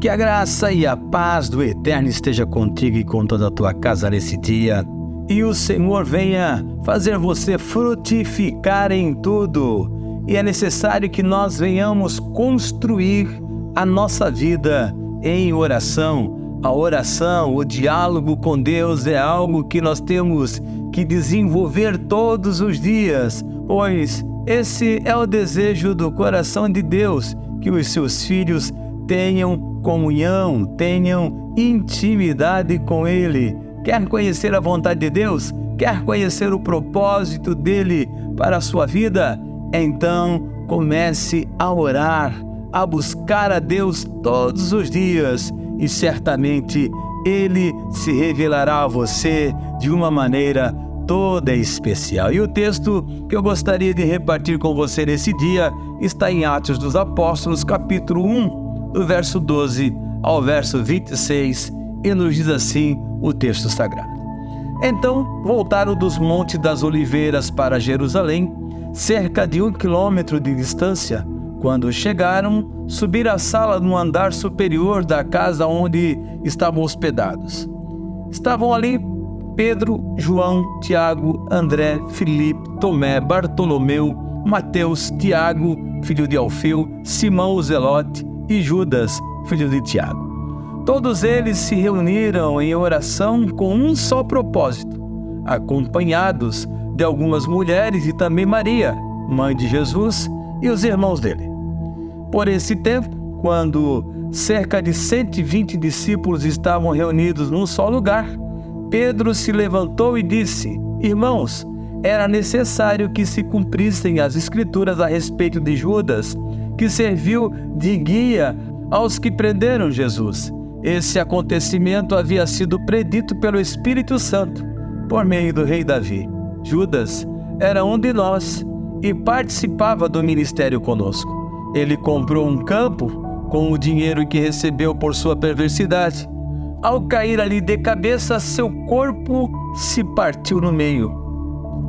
Que a graça e a paz do Eterno esteja contigo e com toda a tua casa nesse dia. E o Senhor venha fazer você frutificar em tudo. E é necessário que nós venhamos construir a nossa vida em oração. A oração, o diálogo com Deus é algo que nós temos que desenvolver todos os dias, pois esse é o desejo do coração de Deus, que os seus filhos tenham comunhão, tenham intimidade com Ele. Quer conhecer a vontade de Deus? Quer conhecer o propósito dEle para a sua vida? Então comece a orar, a buscar a Deus todos os dias e certamente Ele se revelará a você de uma maneira toda especial. E o texto que eu gostaria de repartir com você nesse dia está em Atos dos Apóstolos, capítulo 1, do verso 12 ao verso 26, e nos diz assim o texto sagrado. Então voltaram dos Montes das Oliveiras para Jerusalém, cerca de 1 quilômetro de distância. Quando chegaram, subiram à sala no andar superior da casa onde estavam hospedados. Estavam ali Pedro, João, Tiago, André, Filipe, Tomé, Bartolomeu, Mateus, Tiago, filho de Alfeu, Simão o Zelote e Judas, filho de Tiago. Todos eles se reuniram em oração com um só propósito, acompanhados de algumas mulheres e também Maria, mãe de Jesus, e os irmãos dele. Por esse tempo, quando cerca de 120 discípulos estavam reunidos num só lugar, Pedro se levantou e disse: Irmãos, era necessário que se cumprissem as escrituras a respeito de Judas, que serviu de guia aos que prenderam Jesus. Esse acontecimento havia sido predito pelo Espírito Santo, por meio do rei Davi. Judas era um de nós e participava do ministério conosco. Ele comprou um campo com o dinheiro que recebeu por sua perversidade. Ao cair ali de cabeça, seu corpo se partiu no meio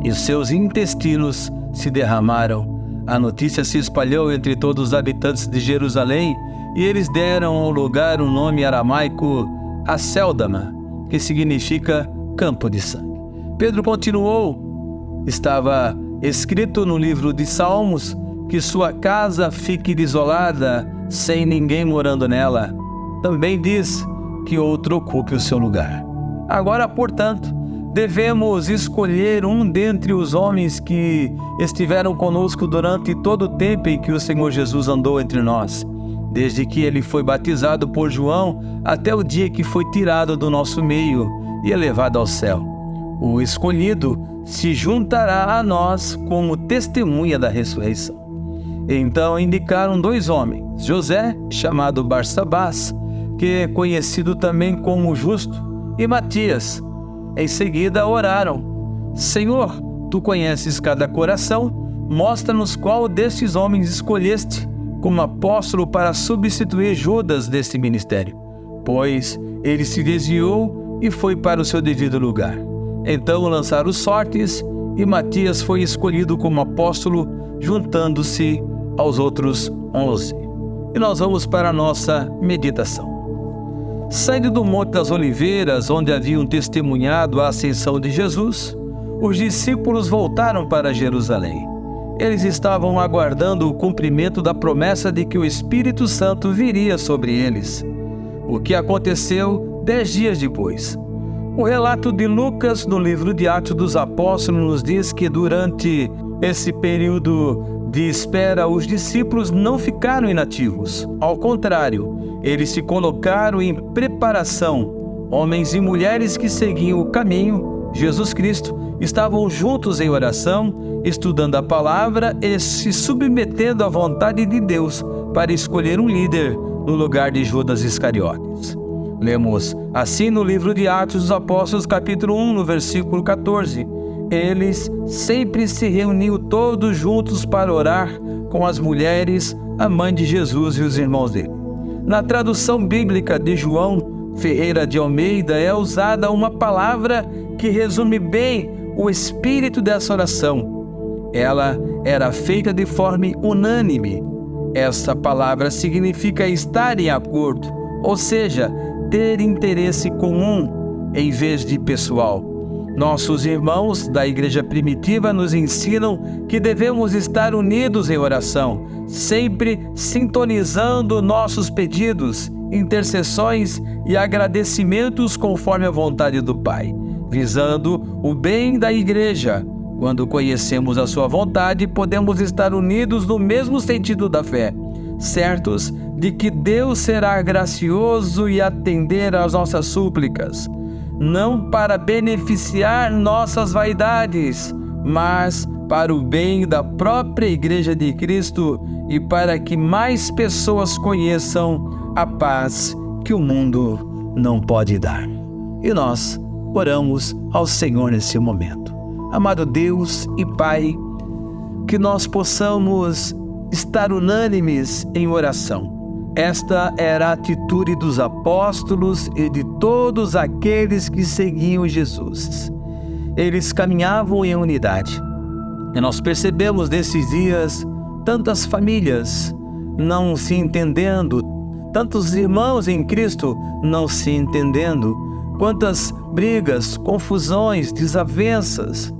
e seus intestinos se derramaram. A notícia se espalhou entre todos os habitantes de Jerusalém e eles deram ao lugar um nome aramaico, Acéldama, que significa campo de sangue. Pedro continuou: estava escrito no livro de Salmos que sua casa fique desolada, sem ninguém morando nela. Também diz que outro ocupe o seu lugar. Agora, portanto, devemos escolher um dentre os homens que estiveram conosco durante todo o tempo em que o Senhor Jesus andou entre nós, desde que ele foi batizado por João até o dia que foi tirado do nosso meio e elevado ao céu. O escolhido se juntará a nós como testemunha da ressurreição. Então indicaram 2 homens, José, chamado Barsabás, que é conhecido também como Justo, e Matias. Em seguida oraram: Senhor, tu conheces cada coração, mostra-nos qual destes homens escolheste como apóstolo para substituir Judas deste ministério. Pois ele se desviou e foi para o seu devido lugar. Então lançaram sortes e Matias foi escolhido como apóstolo, juntando-se aos outros 11. E nós vamos para a nossa meditação. Saindo do Monte das Oliveiras, onde haviam testemunhado a ascensão de Jesus, os discípulos voltaram para Jerusalém. Eles estavam aguardando o cumprimento da promessa de que o Espírito Santo viria sobre eles. O que aconteceu 10 dias depois? O relato de Lucas, no livro de Atos dos Apóstolos, nos diz que durante esse período de espera, os discípulos não ficaram inativos. Ao contrário, eles se colocaram em preparação. Homens e mulheres que seguiam o caminho, Jesus Cristo, estavam juntos em oração, estudando a palavra e se submetendo à vontade de Deus para escolher um líder no lugar de Judas Iscariotes. Lemos assim no livro de Atos dos Apóstolos, capítulo 1, no versículo 14. Eles sempre se reuniam todos juntos para orar com as mulheres, a mãe de Jesus e os irmãos dele. Na tradução bíblica de João Ferreira de Almeida é usada uma palavra que resume bem o espírito dessa oração. Ela era feita de forma unânime. Essa palavra significa estar em acordo, ou seja, ter interesse comum em vez de pessoal. Nossos irmãos da igreja primitiva nos ensinam que devemos estar unidos em oração, sempre sintonizando nossos pedidos, intercessões e agradecimentos conforme a vontade do Pai, visando o bem da igreja. Quando conhecemos a sua vontade, podemos estar unidos no mesmo sentido da fé, certos de que Deus será gracioso e atender às nossas súplicas, não para beneficiar nossas vaidades, mas para o bem da própria Igreja de Cristo e para que mais pessoas conheçam a paz que o mundo não pode dar. E nós oramos ao Senhor nesse momento. Amado Deus e Pai, que nós possamos estar unânimes em oração. Esta era a atitude dos apóstolos e de todos aqueles que seguiam Jesus. Eles caminhavam em unidade. E nós percebemos nesses dias tantas famílias não se entendendo, tantos irmãos em Cristo não se entendendo, quantas brigas, confusões, desavenças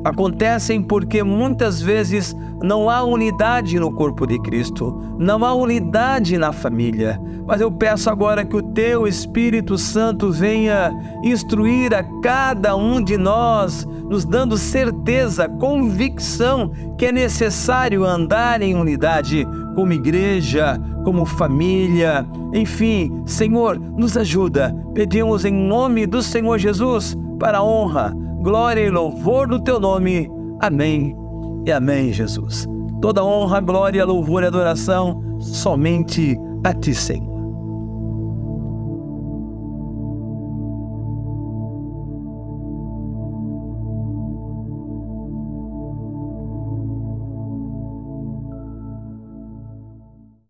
acontecem porque muitas vezes não há unidade no corpo de Cristo, não há unidade na família. Mas eu peço agora que o Teu Espírito Santo venha instruir a cada um de nós, nos dando certeza, convicção que é necessário andar em unidade como igreja, como família. Enfim, Senhor, nos ajuda. Pedimos em nome do Senhor Jesus para a honra, glória e louvor do Teu nome. Amém e amém, Jesus. Toda honra, glória, louvor e adoração somente a Ti, Senhor.